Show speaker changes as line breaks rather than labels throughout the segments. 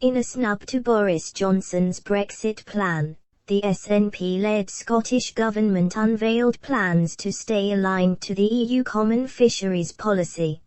In a snub to Boris Johnson's Brexit plan, the SNP-led Scottish Government unveiled plans to stay aligned to the EU Common Fisheries Policy.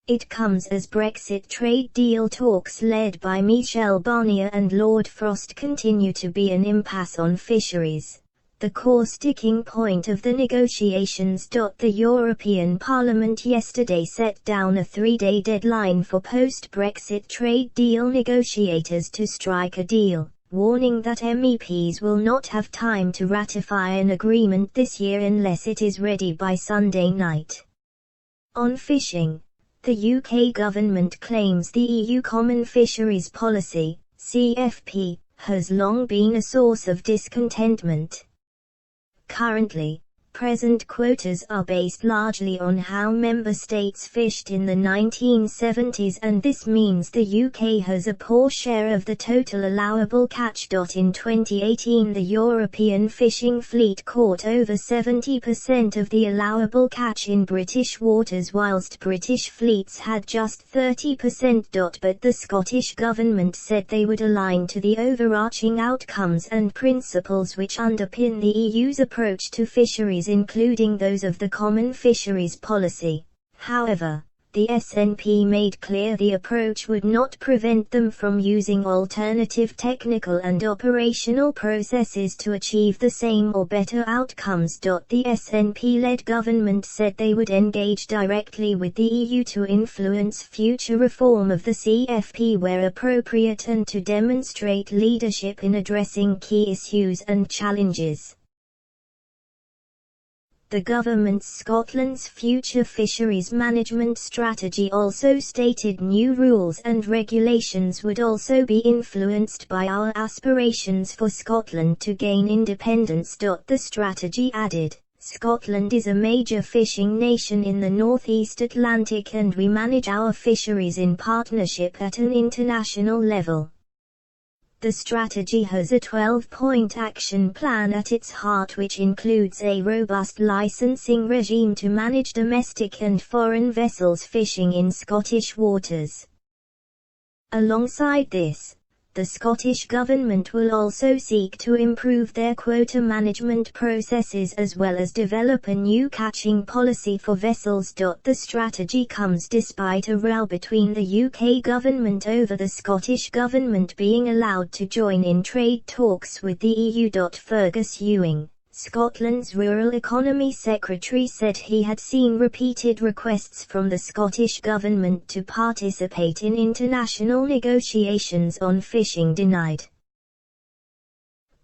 It comes as Brexit trade deal talks led by Michel Barnier and Lord Frost continue to be an impasse on fisheries, the core sticking point of the negotiations. The European Parliament yesterday set down a 3-day deadline for post-Brexit trade deal negotiators to strike a deal, warning that MEPs will not have time to ratify an agreement this year unless it is ready by Sunday night. On fishing, the UK government claims the EU Common Fisheries Policy, CFP, has long been a source of discontentment. Currently, present quotas are based largely on how member states fished in the 1970s, and this means the UK has a poor share of the total allowable catch. In 2018, the European fishing fleet caught over 70% of the allowable catch in British waters, whilst British fleets had just 30%. But the Scottish Government said they would align to the overarching outcomes and principles which underpin the EU's approach to fisheries, including those of the Common Fisheries Policy. However, the SNP made clear the approach would not prevent them from using alternative technical and operational processes to achieve the same or better outcomes. The SNP-led government said they would engage directly with the EU to influence future reform of the CFP where appropriate and to demonstrate leadership in addressing key issues and challenges. The government's Scotland's future fisheries management strategy also stated new rules and regulations would also be influenced by our aspirations for Scotland to gain independence. The strategy added, Scotland is a major fishing nation in the North East Atlantic and we manage our fisheries in partnership at an international level. The strategy has a 12-point action plan at its heart, which includes a robust licensing regime to manage domestic and foreign vessels fishing in Scottish waters. Alongside this, the Scottish Government will also seek to improve their quota management processes as well as develop a new catching policy for vessels. The strategy comes despite a row between the UK Government over the Scottish Government being allowed to join in trade talks with the EU. Fergus Ewing, Scotland's Rural Economy Secretary, said he had seen repeated requests from the Scottish Government to participate in international negotiations on fishing denied.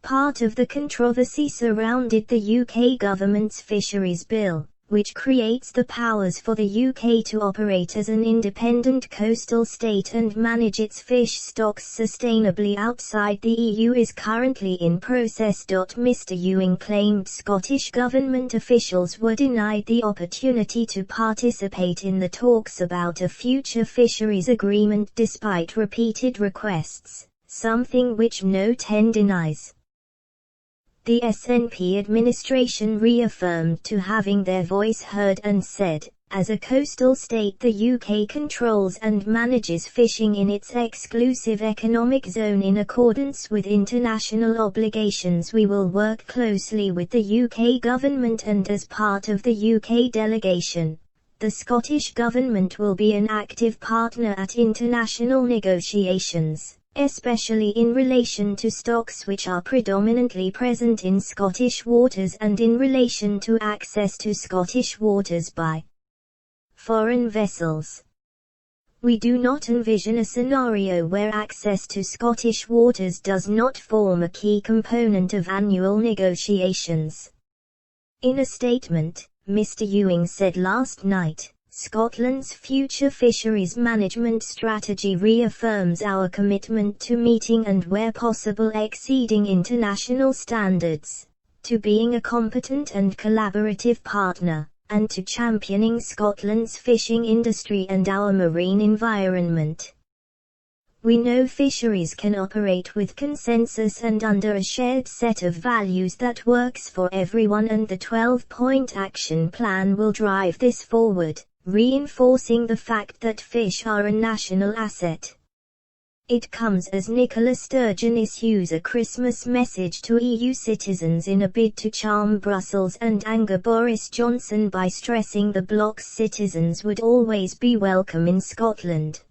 Part of the controversy surrounded the UK Government's Fisheries Bill, which creates the powers for the UK to operate as an independent coastal state and manage its fish stocks sustainably outside the EU, is currently in process. Mr. Ewing claimed Scottish Government officials were denied the opportunity to participate in the talks about a future fisheries agreement despite repeated requests, something which No 10 denies. The SNP administration reaffirmed to having their voice heard and said, as a coastal state the UK controls and manages fishing in its exclusive economic zone in accordance with international obligations. We will work closely with the UK Government and as part of the UK delegation, the Scottish Government will be an active partner at international negotiations, especially in relation to stocks which are predominantly present in Scottish waters and in relation to access to Scottish waters by foreign vessels. We do not envision a scenario where access to Scottish waters does not form a key component of annual negotiations. In a statement, Mr. Ewing said last night, Scotland's future fisheries management strategy reaffirms our commitment to meeting and where possible exceeding international standards, to being a competent and collaborative partner, and to championing Scotland's fishing industry and our marine environment. We know fisheries can operate with consensus and under a shared set of values that works for everyone, and the 12-point action plan will drive this forward, reinforcing the fact that fish are a national asset. It comes as Nicola Sturgeon issues a Christmas message to EU citizens in a bid to charm Brussels and anger Boris Johnson by stressing the bloc's citizens would always be welcome in Scotland.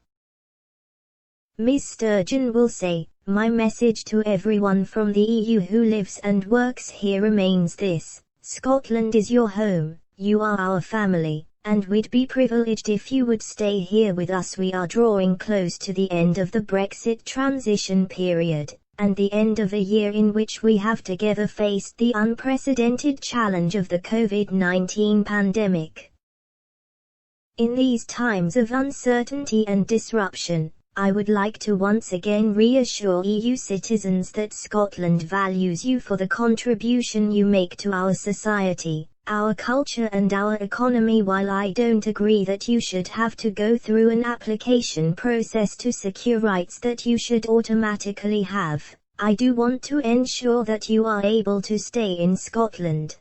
Ms Sturgeon will say, "My message to everyone from the EU who lives and works here remains this: Scotland is your home, you are our family, and we'd be privileged if you would stay here with us. We are drawing close to the end of the Brexit transition period, and the end of a year in which we have together faced the unprecedented challenge of the COVID-19 pandemic. In these times of uncertainty and disruption, I would like to once again reassure EU citizens that Scotland values you for the contribution you make to our society, our culture and our economy. While I don't agree that you should have to go through an application process to secure rights that you should automatically have, I do want to ensure that you are able to stay in Scotland.